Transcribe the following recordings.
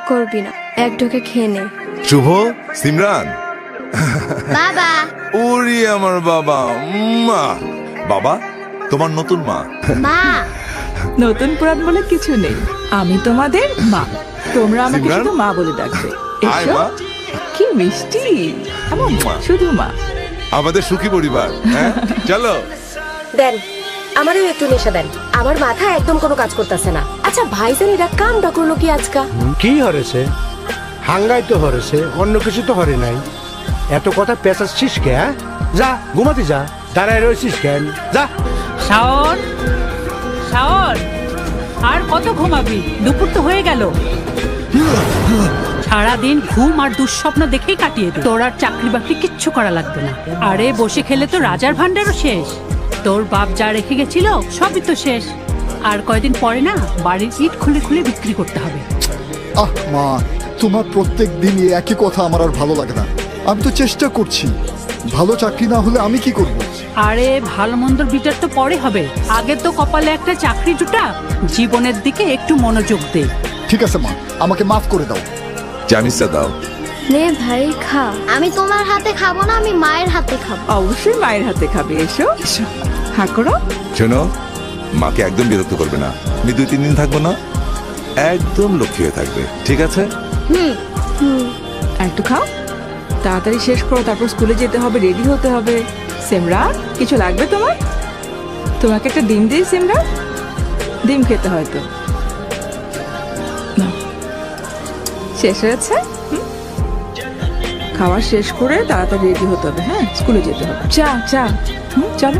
করবি না, এক ঢোকে খেয়ে নে। শুভ, সিমরান, বাবা ওরে আমার বাবা, মা, বাবা তোমার নতুন মা। মা নতুন পুরান বলে কিছু নেই, আমি তোমাদের মা, তোমরা আমাকে সিমরান? শুধু মা বলে ডাকবে। আয় এসো। মা। কি মিষ্টি, আমার মা, শুধু মা। আমাদের সুখী পরিবার, হ্যাঁ চলো। দেন আমারও একটু নেশা দেন, আমার মাথা একদম কোনো কাজ করতেছে না। আচ্ছা ভাইজান এরা কামটা করলো কি আজকা? কি হরেছে? হাঙ্গাই তো হরেছে, অন্য কিছু তো হরে নাই। এত কথা পেঁচাচ্ছিস কে? যা ঘুমাতে যা, দাঁড়ায় রয়েছিস কেন? যা। শাওন, শাওন, আর কত ঘুমাবি? দুপুর তো হয়ে গেল। সারাদিন ঘুম আর দুঃস্বপ্ন দেখেই কাটিয়ে দে। তোর আর চাকরি বাকরি কিচ্ছু করা লাগবে না। আরে বসে খেলে তো রাজার ভান্ডারও শেষ। তোর বাপ যা রেখে গেছিল সবই তো শেষ। আর কয়দিন পরে না বাড়ির ইট খুলে খুলে বিক্রি করতে হবে। আহ মা, তোমার প্রত্যেক দিনই একই কথা আমার আর ভালো লাগে না। আমি তো চেষ্টা করছি, ভালো চাকরি না হলে আমি কি করব? আরে ভালো মন্দর বিচার তো পরে হবে, আগে তো কপালে একটা চাকরি জুটা, জীবনের দিকে একটু মনোযোগ দে। ঠিক আছে মা, আমাকে মাফ করে দাও। জানিসটা দাও। নে ভাই খা। আমি তোমার হাতে খাবো না, আমি মায়ের হাতে খাবো। অবশ্যই মায়ের হাতে খাবে। এসো এসো, হ্যাঁ করো। শোনো, মাকে একদম বিরক্ত করবে না। আমি 2-3 দিন থাকবো না, একদম লক্ষ্মী হয়ে থাকবে, ঠিক আছে? একটু খাও, তাড়াতাড়ি শেষ করো, তারপর স্কুলে যেতে হবে, রেডি হতে হবে। সিমরা, কিছু লাগবে তোমার? তোমাকে একটা ডিম দিই সিমরা, ডিম খেতে হয়তো। নাও। শেষ হয়েছে? খাওয়া শেষ করে তাড়াতাড়ি রেডি হতে হবে, হ্যাঁ স্কুলে যেতে হবে। চা চা, চলো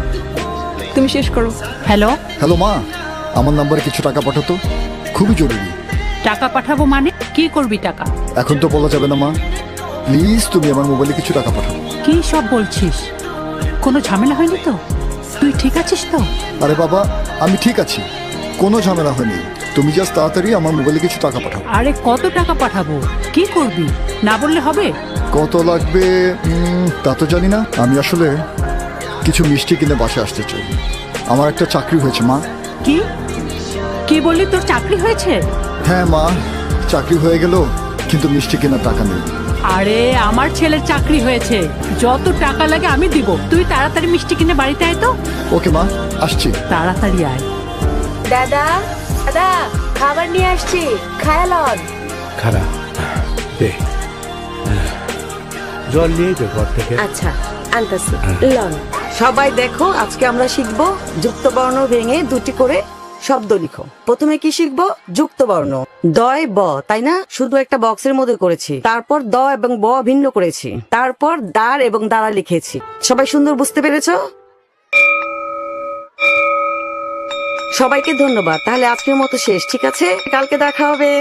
তুমি শেষ করো। হ্যালো, হ্যালো মা, আমার নাম্বারে কিছু টাকা পাঠাতো, খুবই জরুরি। টাকা পাঠাবো মানে? কি করবি টাকা? এখন তো বলা যাবে না মা, প্লিজ তুমি আমার মোবাইলে কিছু টাকা পাঠাও। কি সব বলছিস? কোনো ঝামেলা হয়নি তো? তুই ঠিক আছিস তো? আরে বাবা, আমি ঠিক আছি, কোনো ঝামেলা হয়নি। তুমি জাস্ট তাড়াতাড়ি আমার মোবাইলে কিছু টাকা পাঠাও। আরে কত টাকা পাঠাবো? কি করবি? না বললে হবে? কত লাগবে তা তো জানি না। আমি আসলে কিছু মিষ্টি কিনে বাসে আসতে চাই। আমার একটা চাকরি হয়েছে মা। কি কি বললি, তোর চাকরি হয়েছে? হ্যাঁ মা, চাকরি হয়ে গেল, কিন্তু মিষ্টি কেনার টাকা নেই। আরে আমার ছেলের চাকরি হয়েছে, যত টাকা লাগে আমি দিব। তুই তাড়াতাড়ি মিষ্টি কিনে বাড়িতে আয় তো। ওকে মা, আসছি। তাড়াতাড়ি আয়। দাদা দাদা, খাবার নিয়ে আসছি, খায়ালন। খারাপ দে, জল নিয়ে দে ঘর থেকে। আচ্ছা আনতাছি, লন। সবাই দেখো, আজকে আমরা শিখবো যুক্ত বর্ণ ভেঙে দুটি করে শব্দ লিখো। প্রথমে কি শিখবো? যুক্ত বর্ণ। দয় ব, তাই না? শুধু একটা বক্সের মধ্যে করেছি, তারপর দ এবং ব ভিন্ন করেছি, তারপর দাঁড় এবং দাঁড়া লিখেছি। সবাই সুন্দর বুঝতে পেরেছো? সবাইকে ধন্যবাদ। তাহলে আজকের মতো শেষ, ঠিক আছে? কালকে দেখা হবে।